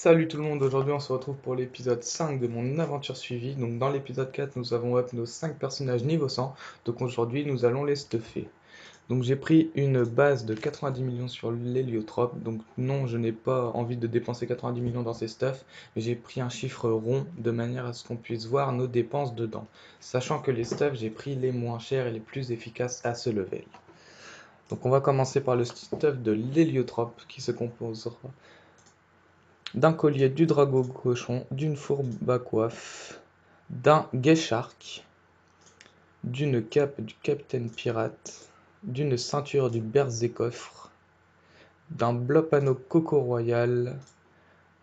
Salut tout le monde, aujourd'hui on se retrouve pour l'épisode 5 de mon aventure suivie. Donc dans l'épisode 4 nous avons up nos 5 personnages niveau 100, donc aujourd'hui nous allons les stuffer. Donc j'ai pris une base de 90 millions sur l'héliotrope, donc non je n'ai pas envie de dépenser 90 millions dans ces stuffs, mais j'ai pris un chiffre rond de manière à ce qu'on puisse voir nos dépenses dedans. Sachant que les stuffs j'ai pris les moins chers et les plus efficaces à ce level. Donc on va commencer par le stuff de l'héliotrope qui se composera d'un collier du dragon cochon, d'une fourbe à coiffe, d'un Guet-Shark, d'une cape du Capitaine Pirate, d'une ceinture du Berzécoffre, d'un Blopano Coco Royal,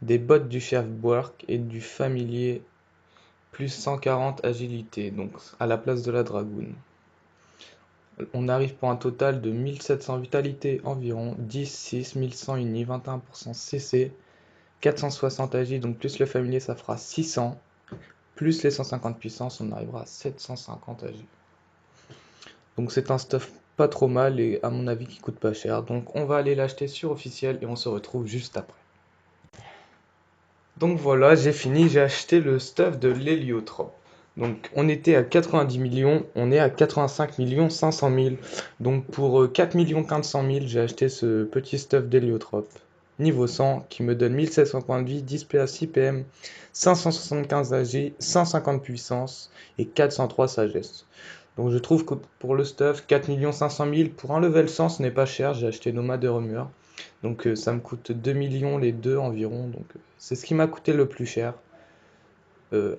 des bottes du chef Boark et du familier plus 140 agilité, donc à la place de la dragoune. On arrive pour un total de 1700 vitalité environ, 10, 6, 1100 uni, 21% CC, 460 agi, donc plus le familier ça fera 600. Plus les 150 puissance, on arrivera à 750 AG. Donc c'est un stuff pas trop mal et à mon avis qui coûte pas cher. Donc on va aller l'acheter sur officiel et on se retrouve juste après. Donc voilà, j'ai fini, j'ai acheté le stuff de l'héliotrope. Donc on était à 90 millions, on est à 85 millions 500 000. Donc pour 4 millions 500 000, j'ai acheté ce petit stuff d'héliotrope. Niveau 100 qui me donne 1700 points de vie, 10 PA, 6 PM, 575 AG, 150 puissance et 403 sagesse. Donc je trouve que pour le stuff, 4 500 000 pour un level 100 ce n'est pas cher, j'ai acheté Nomade de Rumeur. Donc ça me coûte 2 millions les deux environ, donc c'est ce qui m'a coûté le plus cher.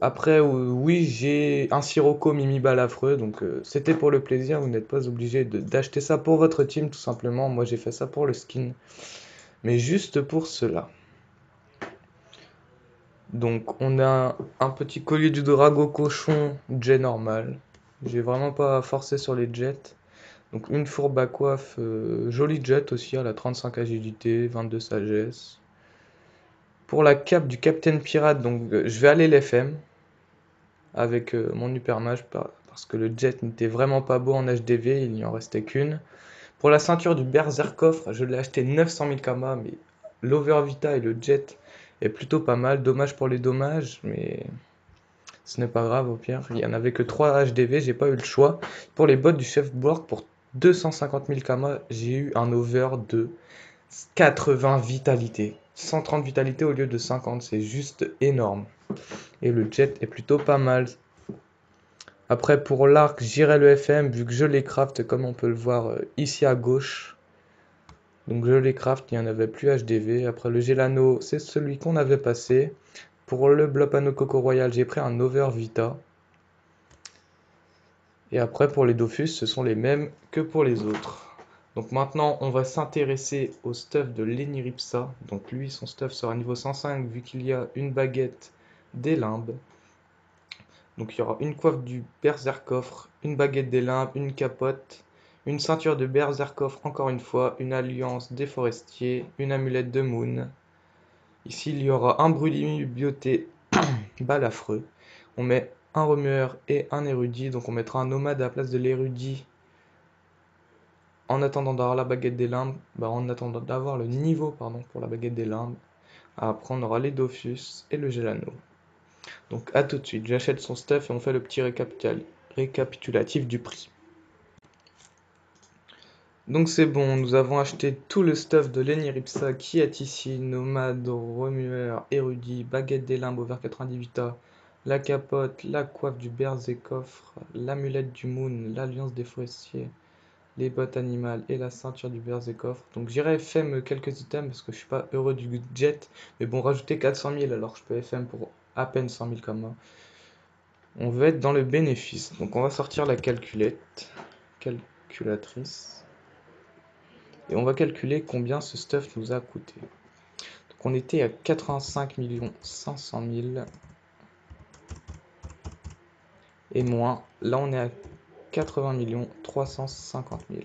Après, oui, j'ai un Sirocco Mimi Balafreux, donc c'était pour le plaisir, vous n'êtes pas obligé d'acheter ça pour votre team tout simplement, moi j'ai fait ça pour le skin, mais juste pour cela. Donc on a un petit collier du Drago Cochon jet normal, j'ai vraiment pas forcé sur les jets. Donc une fourbe à coiffe, jolie jet aussi, elle a 35 agilité, 22 sagesse. Pour la cape du Capitaine Pirate, donc je vais aller l'FM avec mon Hypermage parce que le jet n'était vraiment pas beau en HDV, il n'y en restait qu'une. Pour la ceinture du Berserkoffre, je l'ai acheté 900 000 kama, mais l'Overvita et le jet est plutôt pas mal. Dommage pour les dommages, mais ce n'est pas grave au pire. Il n'y en avait que 3 HDV, j'ai pas eu le choix. Pour les bottes du chef Borg, pour 250 000 kama, j'ai eu un over de 80 vitalité. 130 vitalité au lieu de 50, c'est juste énorme. Et le jet est plutôt pas mal. Après pour l'arc, j'irai le FM vu que je les craft comme on peut le voir ici à gauche. Donc je les craft, il n'y en avait plus HDV. Après le Gelano, c'est celui qu'on avait passé. Pour le Blopano Coco Royal, j'ai pris un Over Vita. Et après pour les Dofus, ce sont les mêmes que pour les autres. Donc maintenant, on va s'intéresser au stuff de Leniripsa. Donc lui, son stuff sera niveau 105 vu qu'il y a une baguette des limbes. Donc il y aura une coiffe du Berserkoffre, une baguette des limbes, une capote, une ceinture de Berserkoffre encore une fois, une alliance des forestiers, une amulette de Moon. Ici il y aura un brûlis bioté balafreux. On met un remueur et un érudit, donc on mettra un nomade à la place de l'érudit en attendant d'avoir la baguette des limbes, en attendant d'avoir le niveau pardon, pour la baguette des limbes. Après on aura les Dofus et le Gelano. Donc à tout de suite, j'achète son stuff et on fait le petit récapitulatif du prix. Donc c'est bon, nous avons acheté tout le stuff de Leniripsa qui est ici, nomade, remueur, érudit, baguette des limbes over 90 vita, la capote, la coiffe du Berzécoffre, l'amulette du Moon, l'alliance des forestiers, les bottes animales et la ceinture du Berzécoffre. Donc j'irai FM quelques items parce que je suis pas heureux du jet, mais bon, rajouter 400 000 alors je peux FM pour à peine 100 000 comme moi. On va être dans le bénéfice, donc on va sortir la calculatrice. Et on va calculer combien ce stuff nous a coûté. Donc on était à 85 500 000 et moins. Là on est à 80 350 000.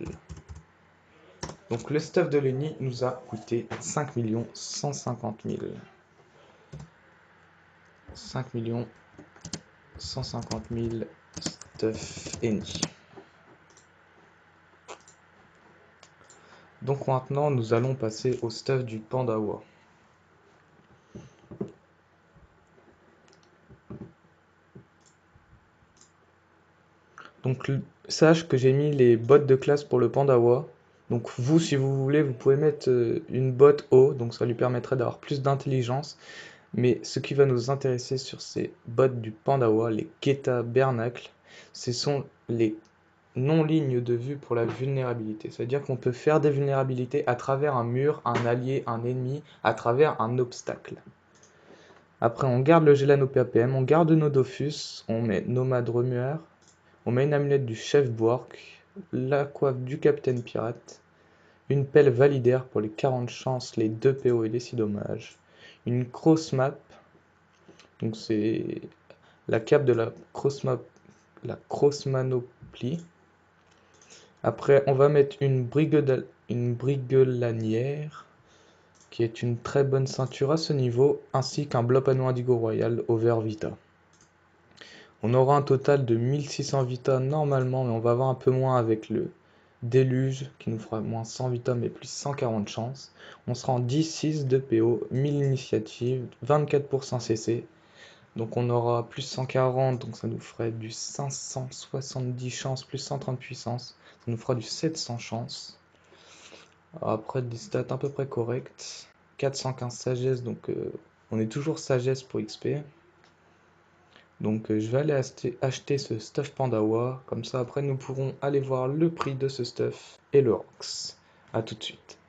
Donc le stuff de Lenny nous a coûté 5 150 000. 5 150 000 stuff Eni. Donc maintenant nous allons passer au stuff du Pandawa. Donc sache que j'ai mis les bottes de classe pour le Pandawa. Donc vous, si vous voulez, vous pouvez mettre une botte haut, donc ça lui permettrait d'avoir plus d'intelligence. Mais ce qui va nous intéresser sur ces bottes du Pandawa, les Keta Bernacle, ce sont les non-lignes de vue pour la vulnérabilité. C'est-à-dire qu'on peut faire des vulnérabilités à travers un mur, un allié, un ennemi, à travers un obstacle. Après, on garde le Gélano PAPM, on garde nos Dofus, on met Nomade Remueur, on met une amulette du chef Bwork, la coiffe du Capitaine Pirate, une pelle validaire pour les 40 chances, les 2 PO et les 6 dommages, une cross map, donc c'est la cape de la cross map, la cross manoplie. Après, on va mettre une briguelanière, qui est une très bonne ceinture à ce niveau, ainsi qu'un bloc panneau indigo royal over vita. On aura un total de 1600 vita normalement, mais on va avoir un peu moins avec le déluge qui nous fera moins 100 vita mais plus 140 chances. On sera en 10-6 de PO, 1000 initiatives, 24% CC. Donc on aura plus 140, donc ça nous ferait du 570 chances plus 130 puissance. Ça nous fera du 700 chances. Après des stats à peu près correctes. 415 sagesse, donc on est toujours sagesse pour XP. Donc je vais aller acheter ce stuff Pandawa, comme ça après nous pourrons aller voir le prix de ce stuff et le Rox. A tout de suite.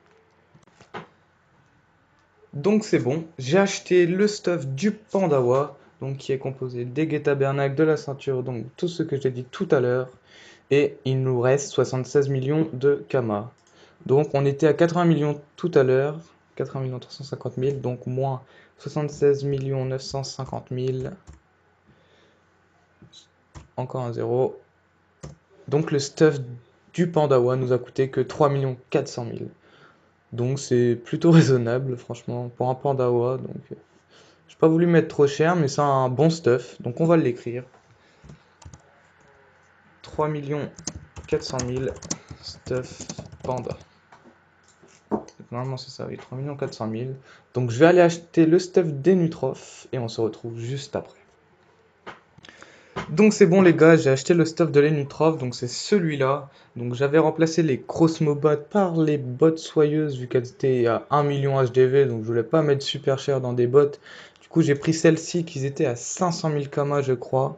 Donc c'est bon, j'ai acheté le stuff du Pandawa, donc qui est composé des guet-tabernacle, de la ceinture, donc tout ce que j'ai dit tout à l'heure. Et il nous reste 76 millions de Kama. Donc on était à 80 millions tout à l'heure, 80 350 000, donc moins 76 950 000. Encore un zéro. Donc le stuff du Pandawa nous a coûté que 3 400 000. Donc c'est plutôt raisonnable, franchement, pour un Pandawa. Donc j'ai pas voulu mettre trop cher, mais c'est un bon stuff. Donc on va l'écrire. 3 400 000 stuff Panda. Normalement c'est ça, oui, 3 400 000. Donc je vais aller acheter le stuff des Nutrof et on se retrouve juste après. Donc c'est bon les gars, j'ai acheté le stuff de l'Enutrof, donc c'est celui-là. Donc j'avais remplacé les Crossmobots par les bots soyeuses vu qu'elles étaient à 1 million HDV, donc je voulais pas mettre super cher dans des bots. Du coup j'ai pris celles-ci qui étaient à 500 000 Kama je crois.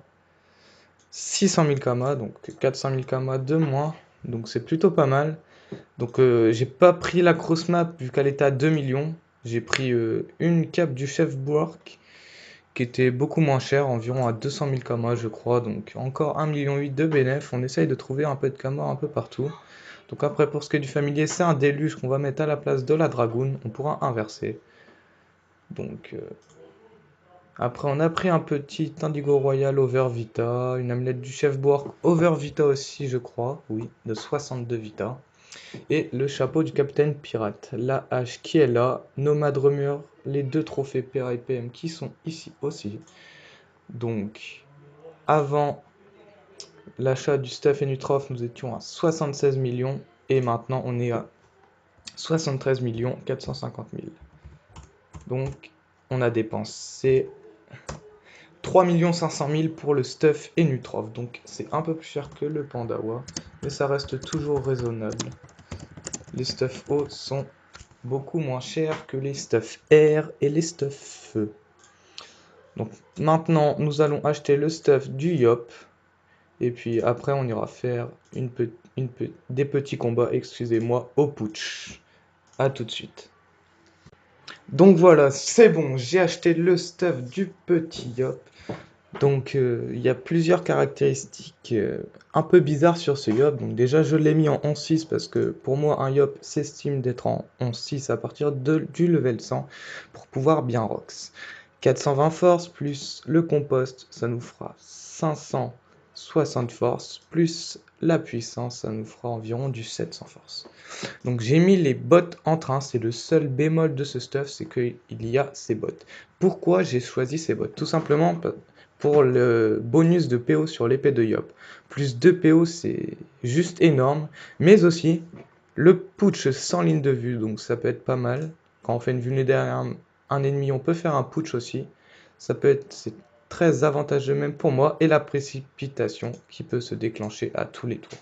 600 000 Kama, donc 400 000 Kama de moins, donc c'est plutôt pas mal. Donc j'ai pas pris la grosse map vu qu'elle était à 2 millions. J'ai pris une cape du chef Bwork qui était beaucoup moins cher, environ à 200 000 Kama je crois, donc encore 1,8 million de bénéf. On essaye de trouver un peu de Kama un peu partout. Donc après pour ce qui est du familier, c'est un déluge qu'on va mettre à la place de la dragoon, on pourra inverser. Donc après on a pris un petit indigo royal over vita, une amulette du chef Bwork over vita aussi je crois, oui, de 62 vita. Et le chapeau du capitaine pirate, la hache qui est là, nomade remueur, les 2 trophées PA et PM qui sont ici aussi. Donc, avant l'achat du stuff et Nutrof, nous étions à 76 millions et maintenant on est à 73 450 000. Donc, on a dépensé 3 500 000 pour le stuff et Nutrof. Donc, c'est un peu plus cher que le Pandawa, mais ça reste toujours raisonnable. Les stuff eau sont beaucoup moins chers que les stuff air et les stuff feu. Donc maintenant, nous allons acheter le stuff du Yop. Et puis après, on ira faire des petits combats, excusez-moi, au putsch. A tout de suite. Donc voilà, c'est bon, j'ai acheté le stuff du petit Yop. Donc il y a plusieurs caractéristiques un peu bizarres sur ce Yop. Donc déjà, je l'ai mis en 11-6 parce que pour moi, un Yop s'estime d'être en 11-6 à partir du level 100 pour pouvoir bien Rox. 420 force plus le compost, ça nous fera 560 force, plus la puissance, ça nous fera environ du 700 force. Donc j'ai mis les bots en train, c'est le seul bémol de ce stuff, c'est qu'il y a ces bots. Pourquoi j'ai choisi ces bots? Tout simplement pour le bonus de PO sur l'épée de Yop. Plus 2 PO, c'est juste énorme, mais aussi le putsch sans ligne de vue, donc ça peut être pas mal. Quand on fait une vulnérabilité derrière un ennemi, on peut faire un putsch aussi. Ça peut être très avantageux même pour moi, et la précipitation qui peut se déclencher à tous les tours.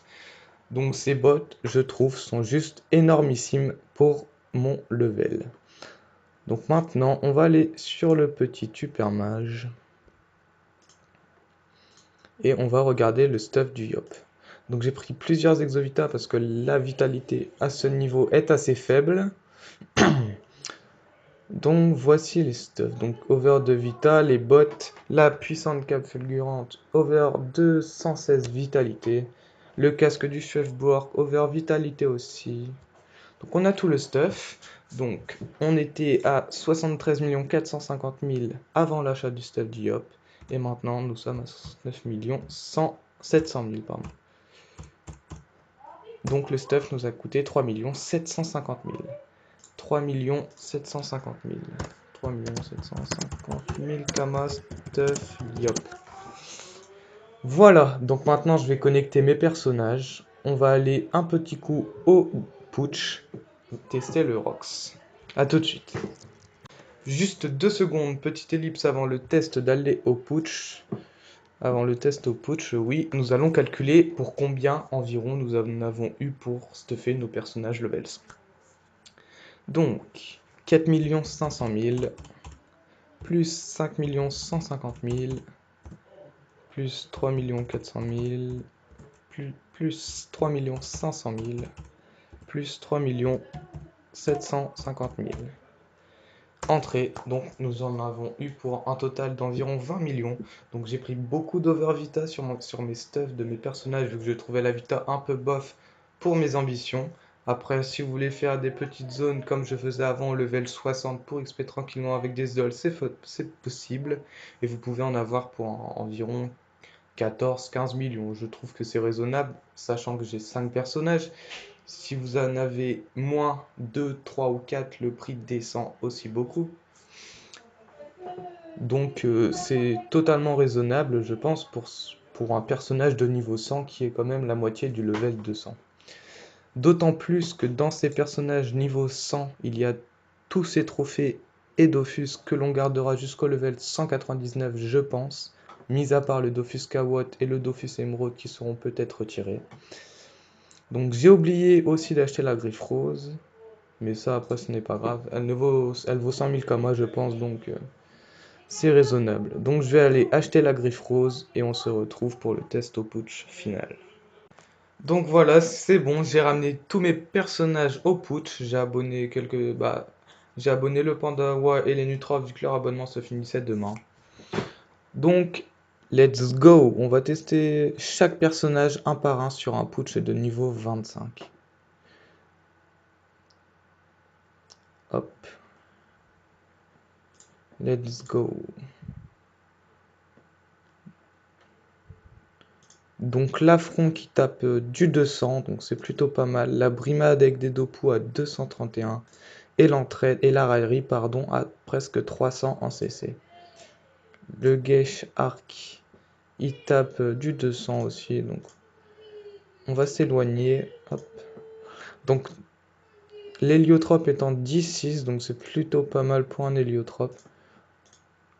Donc ces bots, je trouve, sont juste énormissimes pour mon level. Donc maintenant, on va aller sur le petit Super Mage. Et on va regarder le stuff du Yop. Donc j'ai pris plusieurs Exovita parce que la vitalité à ce niveau est assez faible. Donc voici les stuffs. Donc over de vita, les bots, la puissante cape fulgurante, over 216 vitalité, le casque du chef Bork, over vitalité aussi. Donc on a tout le stuff. Donc on était à 73 450 000 avant l'achat du stuff du Yop. Et maintenant nous sommes à 69 700 000. Pardon. Donc le stuff nous a coûté 3 750 000. 3 750 000. 3 750 000 Kama stuff Yop. Voilà, donc maintenant je vais connecter mes personnages. On va aller un petit coup au putsch, tester le Rox. A tout de suite. Juste 2 secondes, petite ellipse avant le test d'aller au putsch. Avant le test au putsch, oui, nous allons calculer pour combien environ nous en avons eu pour stuffer nos personnages levels. Donc, 4 500 000, plus 5 150 000, plus 3 400 000, plus 3 500 000, plus 3 750 000. Entrée, donc nous en avons eu pour un total d'environ 20 millions. Donc j'ai pris beaucoup d'overvita sur mes stuffs de mes personnages vu que je trouvais la vita un peu bof pour mes ambitions. Après, si vous voulez faire des petites zones comme je faisais avant, level 60 pour XP tranquillement avec des idoles, c'est possible. Et vous pouvez en avoir pour environ 14-15 millions. Je trouve que c'est raisonnable, sachant que j'ai 5 personnages. Si vous en avez moins 2, 3 ou 4, le prix descend aussi beaucoup. Donc c'est totalement raisonnable, je pense, pour un personnage de niveau 100 qui est quand même la moitié du level 200. D'autant plus que dans ces personnages niveau 100, il y a tous ces trophées et Dofus que l'on gardera jusqu'au level 199, je pense, mis à part le Dofus Kawot et le Dofus Emerald qui seront peut-être retirés. Donc j'ai oublié aussi d'acheter la griffe rose, mais ça après ce n'est pas grave. Elle vaut 100 000 Kama je pense, donc c'est raisonnable. Donc je vais aller acheter la griffe rose et on se retrouve pour le test au putsch final. Donc voilà, c'est bon, j'ai ramené tous mes personnages au putsch. J'ai abonné j'ai abonné le Pandawa et les Nutrov vu que leur abonnement se finissait demain. Donc let's go, on va tester chaque personnage un par un sur un putsch de niveau 25. Hop. Let's go. Donc l'affront qui tape du 200, donc c'est plutôt pas mal. La brimade avec des dopous à 231 et l'entraide et la raillerie pardon à presque 300 en CC. Le Gesh Arc il tape du 200 aussi, donc on va s'éloigner. Hop. Donc l'héliotrope est en 10-6, donc c'est plutôt pas mal pour un héliotrope.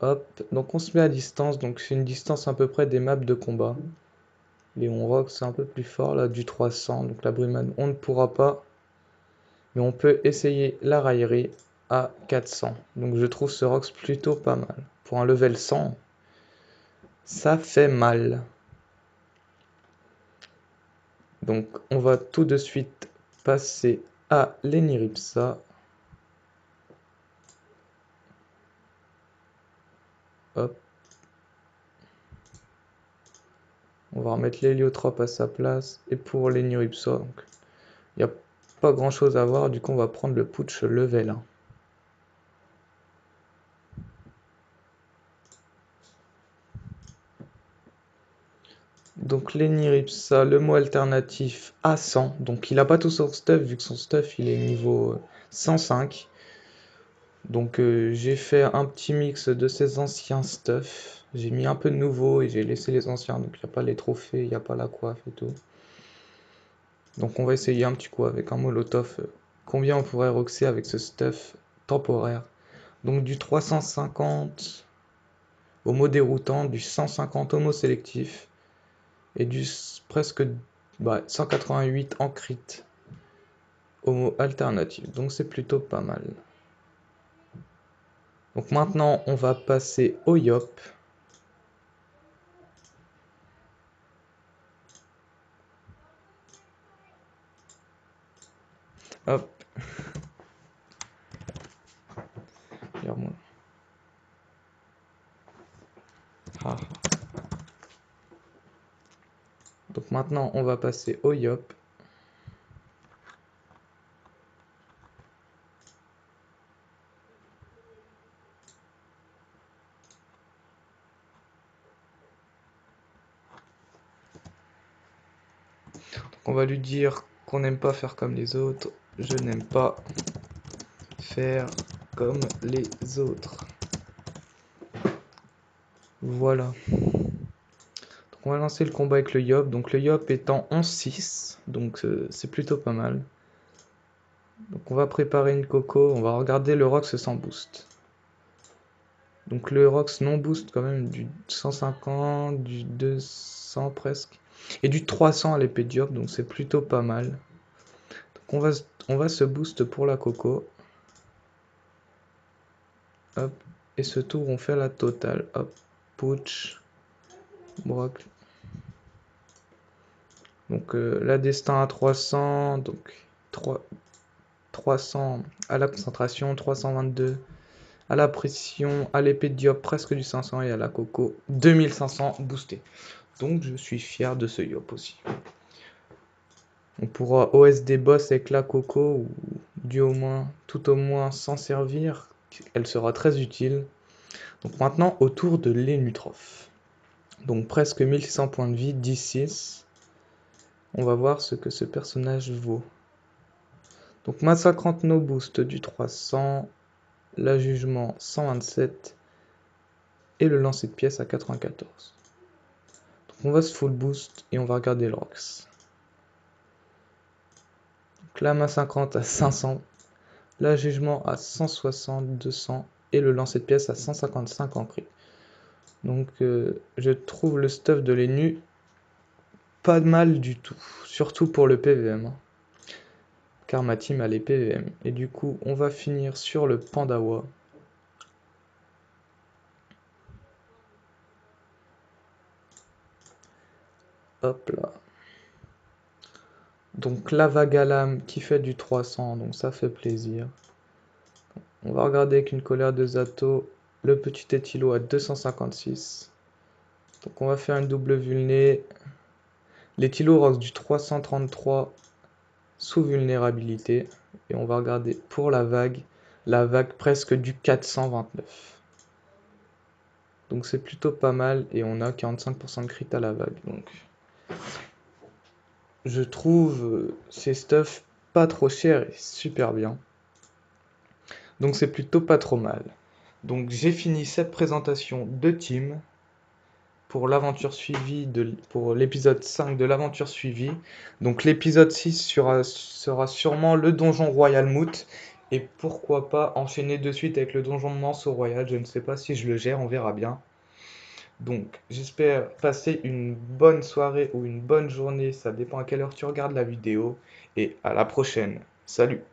Hop, donc on se met à distance, donc c'est une distance à peu près des maps de combat. Léon Rock c'est un peu plus fort là, du 300, donc la brimade on ne pourra pas. Mais on peut essayer la raillerie à 400. Donc je trouve ce Rox plutôt pas mal. Pour un level 100, ça fait mal. Donc on va tout de suite passer à l'Eniripsa. Hop. On va remettre l'héliotrope à sa place. Et pour l'Eniripsa, il n'y a pas grand chose à voir. Du coup on va prendre le putsch level 1. Donc l'Eniripsa, le mot alternatif à 100. Donc il n'a pas tout son stuff vu que son stuff il est niveau 105. Donc j'ai fait un petit mix de ces anciens stuff. J'ai mis un peu de nouveau et j'ai laissé les anciens. Donc il n'y a pas les trophées, il n'y a pas la coiffe et tout. Donc on va essayer un petit coup avec un molotov. Combien on pourrait roxer avec ce stuff temporaire. Donc du 350 homo déroutant, du 150 homo sélectif et du presque 188 en crit homo alternatif. Donc c'est plutôt pas mal. Donc maintenant on va passer au YOP. Hop. Regarde-moi. Ah. Donc maintenant on va passer au YOP. Donc on va lui dire qu'on n'aime pas faire comme les autres. Je n'aime pas faire comme les autres. Voilà. Donc on va lancer le combat avec le Yop. Donc le Yop est en 11-6. Donc c'est plutôt pas mal. Donc on va préparer une Coco. On va regarder le Rox sans boost. Donc le Rox non boost quand même du 150, du 200 presque. Et du 300 à l'épée de Yop. Donc c'est plutôt pas mal. Donc on va se boost pour la Coco. Hop. Et ce tour on fait la totale. Hop. Pooch. Brock. Donc la destin à 300. Donc 300 à la concentration, 322 à la pression, à l'épée de Diop presque du 500 et à la Coco 2500 boosté. Donc je suis fier de ce Yop aussi. On pourra OSD boss avec la Coco ou tout au moins s'en servir. Elle sera très utile. Donc maintenant au tour de l'Enutroph. Donc presque 1600 points de vie, 10-6. On va voir ce que ce personnage vaut. Donc massacrante no boost du 300, la jugement 127 et le lancer de pièces à 94. Donc on va se full boost et on va regarder le Rox. Donc la main 50 à 500, la jugement à 160, 200 et le lancer de pièces à 155 en crit. Donc je trouve le stuff de l'Enu pas mal du tout, surtout pour le PVM. Car ma team a les PVM. Et du coup on va finir sur le Pandawa. Hop là. Donc la Vagalam qui fait du 300, donc ça fait plaisir. On va regarder avec une colère de Zato le petit Etilo à 256. Donc on va faire une double vulné. L'Etilo Rox du 333 sous vulnérabilité. Et on va regarder pour la vague presque du 429. Donc c'est plutôt pas mal et on a 45% de crit à la vague. Donc je trouve ces stuffs pas trop chers et super bien. Donc c'est plutôt pas trop mal. Donc j'ai fini cette présentation de team pour l'aventure suivie pour l'épisode 5 de l'aventure suivie. Donc l'épisode 6 sera sûrement le donjon royal Moot. Et pourquoi pas enchaîner de suite avec le donjon de Manceau royal. Je ne sais pas si je le gère, on verra bien. Donc j'espère passer une bonne soirée ou une bonne journée. Ça dépend à quelle heure tu regardes la vidéo. Et à la prochaine. Salut!